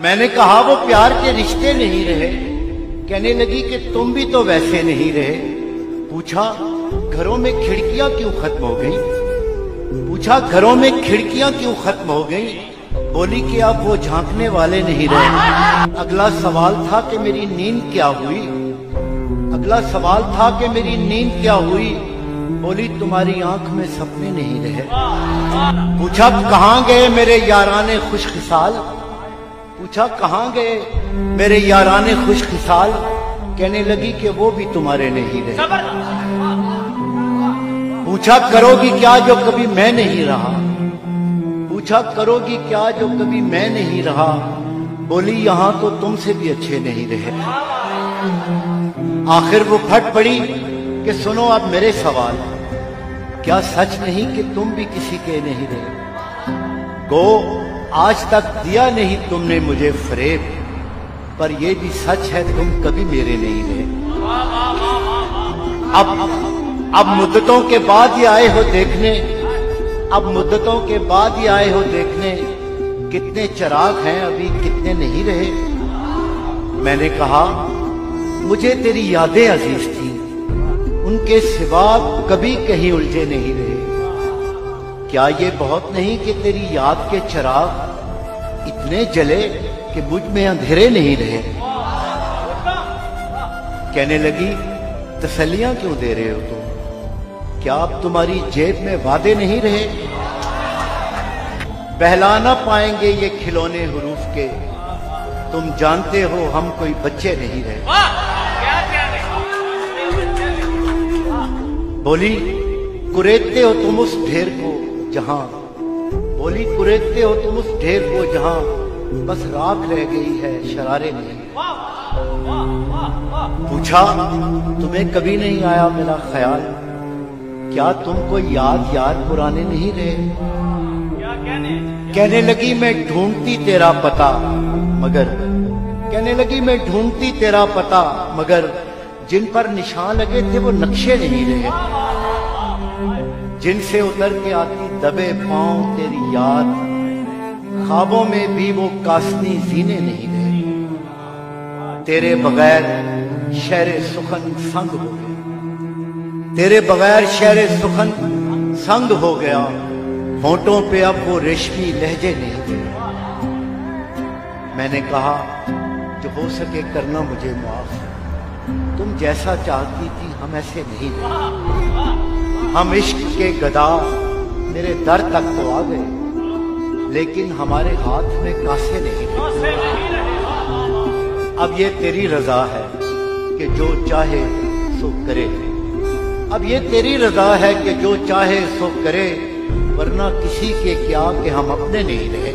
मैंने कहा वो प्यार के रिश्ते नहीं रहे। कहने लगी कि तुम भी तो वैसे नहीं रहे। पूछा घरों में खिड़कियां क्यों खत्म हो गई? पूछा घरों में खिड़कियां क्यों खत्म हो गई? बोली कि अब वो झांकने वाले नहीं रहे। अगला सवाल था कि मेरी नींद क्या हुई? अगला सवाल था कि मेरी नींद क्या हुई? बोली तुम्हारी आंख में सपने नहीं रहे। पूछा कहाँ गए मेरे याराने खुशखिसाल? पूछा कहाँ गए मेरे याराने खुशखिसाल? कहने लगी कि वो भी तुम्हारे नहीं रहे। पूछा करोगी क्या जो कभी मैं नहीं रहा? पूछा करोगी क्या जो कभी मैं नहीं रहा? बोली यहां तो तुमसे भी अच्छे नहीं रहे। आखिर वो फट पड़ी कि सुनो अब मेरे सवाल, क्या सच नहीं कि तुम भी किसी के नहीं रहे? गो आज तक दिया नहीं तुमने मुझे फरेब, पर यह भी सच है तुम कभी मेरे नहीं रहे। अब मुद्दतों के बाद ही आए हो देखने, अब मुद्दतों के बाद ही आए हो देखने, कितने चिराग हैं अभी कितने नहीं रहे। मैंने कहा मुझे तेरी यादें अजीज थी, उनके सिवा कभी कहीं उलझे नहीं रहे। क्या ये बहुत नहीं कि तेरी याद के चिराग इतने जले कि मुझ में अंधेरे नहीं रहे? कहने लगी तसल्लियां क्यों दे रहे हो तुम? क्या अब तुम्हारी जेब में वादे नहीं रहे? बहला ना पाएंगे ये खिलौने हुरूफ के, तुम जानते हो हम कोई बच्चे नहीं रहे। बोली कुरेदते हो तुम उस ढेर को जहां, बोली कुरेदते हो तुम उस ढेर को जहां बस राख रह गई है शरारे नहीं। पूछा तुम्हें कभी नहीं आया मेरा ख्याल? क्या तुमको याद यार पुराने नहीं रहे? कहने लगी मैं ढूंढती तेरा पता मगर, कहने लगी मैं ढूंढती तेरा पता मगर जिन पर निशान लगे थे वो नक्शे नहीं रहे। जिनसे उतर के आती दबे पांव तेरी याद, ख्वाबों में भी वो कासनी जीने नहीं रहे। तेरे बगैर शहरे सुखन संग हो गया, तेरे बगैर शहरे सुखन संग हो गया। होंठों पे अब वो रेशमी लहजे नहीं थे। मैंने कहा जो हो सके करना मुझे माफ, तुम जैसा चाहती थी हम ऐसे नहीं रहे। हम इश्क के गदा मेरे दर तक तो आ गए, लेकिन हमारे हाथ में कासे नहीं रहे। अब ये तेरी रजा है कि जो चाहे सो करे, अब ये तेरी रजा है कि जो चाहे सो करे, वरना किसी के क्या कि हम अपने नहीं रहे।